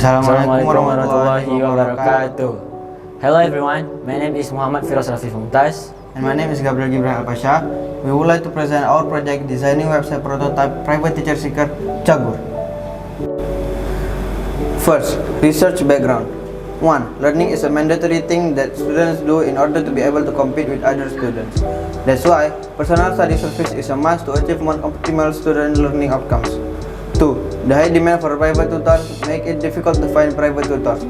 Assalamualaikum warahmatullahi wabarakatuh. Hello everyone, my name is Firoz Rafif Mumtaz. And my name is Gabriel Gibran Pasha. We would like to present our project designing website prototype private teacher seeker Kategori. First, research background. 1. Learning is a mandatory thing that students do in order to be able to compete with other students. That's why personal study service is a must to achieve more optimal student learning outcomes. 2. The high demand for private tutors make it difficult to find private tutors.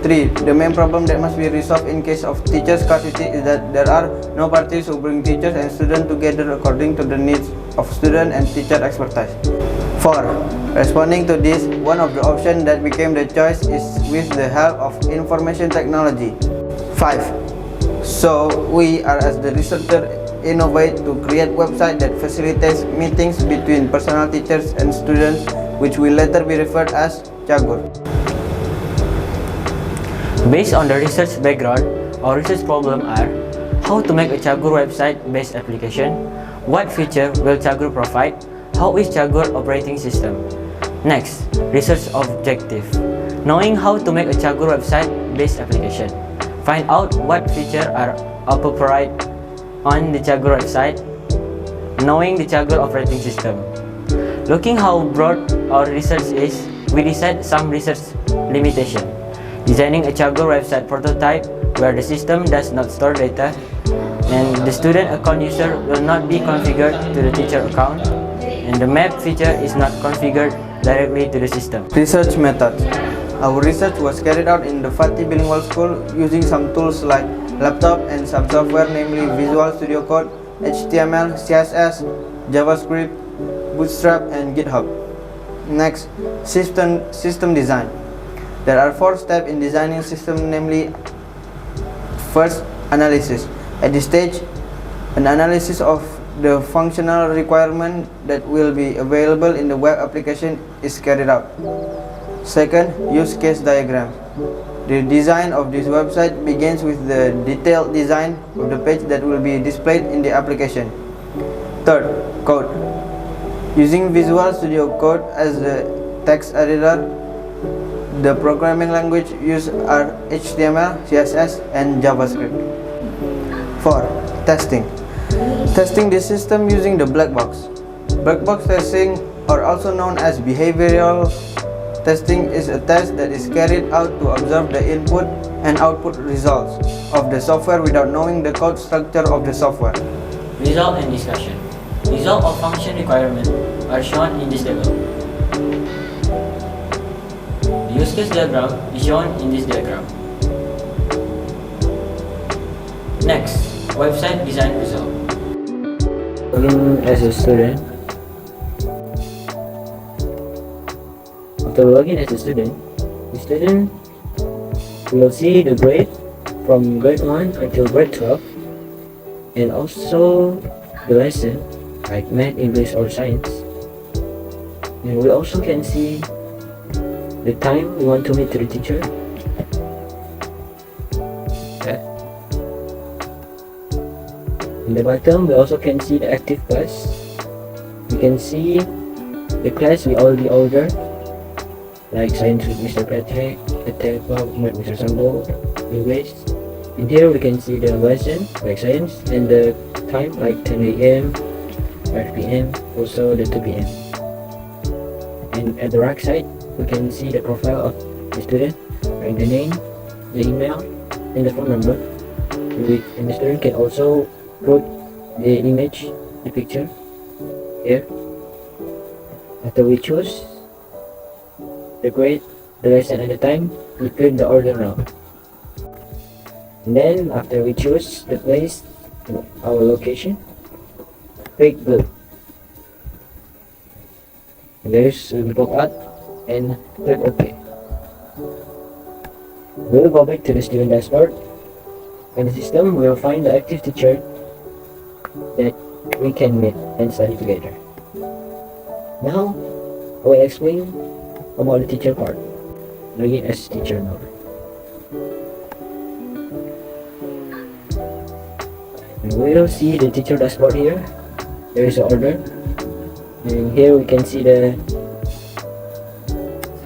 3. The main problem that must be resolved in case of teacher scarcity is that there are no parties who bring teachers and students together according to the needs of student and teacher expertise. 4. Responding to this, one of the options that became the choice is with the help of information technology. 5. So we are as the researcher innovate to create website that facilitates meetings between personal teachers and students, which will later be referred as Kategori. Based on the research background, our research problem are how to make a Kategori website based application, what feature will Kategori provide, how is Kategori operating system. Next, research objective. Knowing how to make a Kategori website based application. Find out what features are appropriate on the Kategori website. Knowing the Kategori operating system. Looking how broad our research is, we decide some research limitation. Designing a Kategori website prototype where the system does not store data and the student account user will not be configured to the teacher account and the map feature is not configured directly to the system. Research methods. Our research was carried out in the Fatih Bilingual School using some tools like laptop and some software, namely Visual Studio Code, HTML, CSS, JavaScript, Bootstrap, and GitHub. Next, system design. There are 4 steps in designing system, namely first, analysis. At this stage, an analysis of the functional requirement that will be available in the web application is carried out. Second, use case diagram. The design of this website begins with the detailed design of the page that will be displayed in the application. Third, code. Using Visual Studio Code as the text editor, the programming language used are HTML, CSS, and JavaScript. 4. Testing. Testing the system using the black box. Black box testing, or also known as behavioral testing, is a test that is carried out to observe the input and output results of the software without knowing the code structure of the software. Result and discussion. Result of function requirement are shown in this table. The use case diagram is shown in this diagram. Next, website design result. Login as a student. After login as a student, the student will see the grade from grade 1 until grade 12 and also the lesson like math, English or science. And we also can see the time we want to meet to the teacher. Okay. In the bottom, we also can see the active class. We can see the class we already ordered, like science with Mr. Patrick, the tech with Mr. Sambo, English. In here we can see the lesson, like science, and the time, like 10 a.m., 5 p.m., also the 2 p.m. And at the right side, we can see the profile of the student, like the name, the email, and the phone number. And the student can also put the image, the picture, here. After we choose the grade, the lesson, and the time, we click the order now. And then after we choose the place, our location, click go. There's will pop up and click OK. We'll go back to the student dashboard. In the system, we'll find the active teacher that we can meet and study together. Now, I will explain about the teacher part. Login as teacher now. And we'll see the teacher dashboard here. There is an order. And here we can see the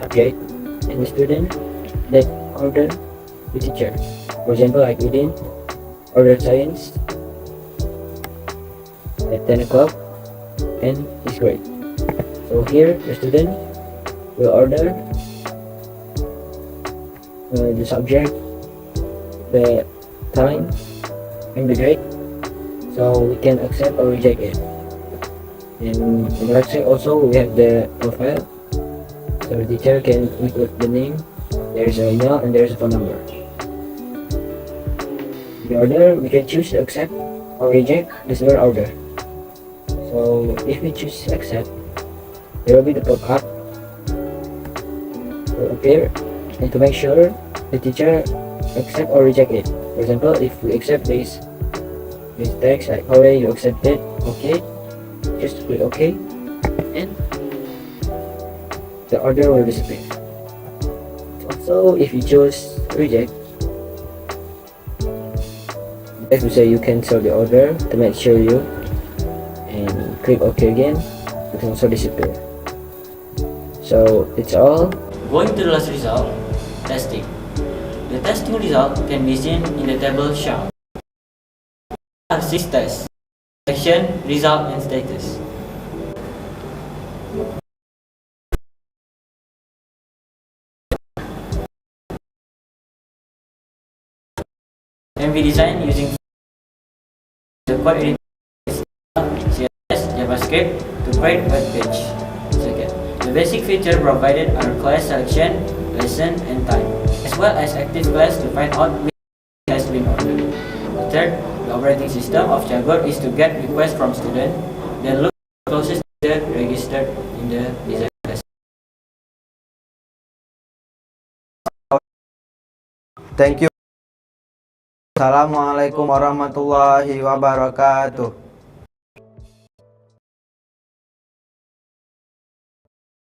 subject and the student that order the teacher. For example, like we did order science at 10 o'clock and it's great. So here the student will order the subject, the time, and the grade, so we can accept or reject it. And in the website also we have the profile, so the teacher can include the name, there's an email, and there's a phone number. The order, we can choose to accept or reject the student order. So if we choose accept, there will be the pop-up will appear, and to make sure the teacher accept or reject it. For example, if we accept this text like already you accepted, okay, just click OK, and the order will disappear. Also, if you choose reject, you have to say you cancel the order to make sure you, and click OK again, it will also disappear. So it's all. Going to the last result, testing. The testing result can be seen in the table shown. There are 6 tests: selection, result, and status. Can be designed using the code editor, CSS, JavaScript to create web page. Second, the basic feature provided are class selection, lesson, and time, as well as active class to find out which has been ordered. Third, the operating system of Kategori is to get requests from students, then look closest to the registered in the design class. Thank you. Assalamualaikum warahmatullahi wabarakatuh.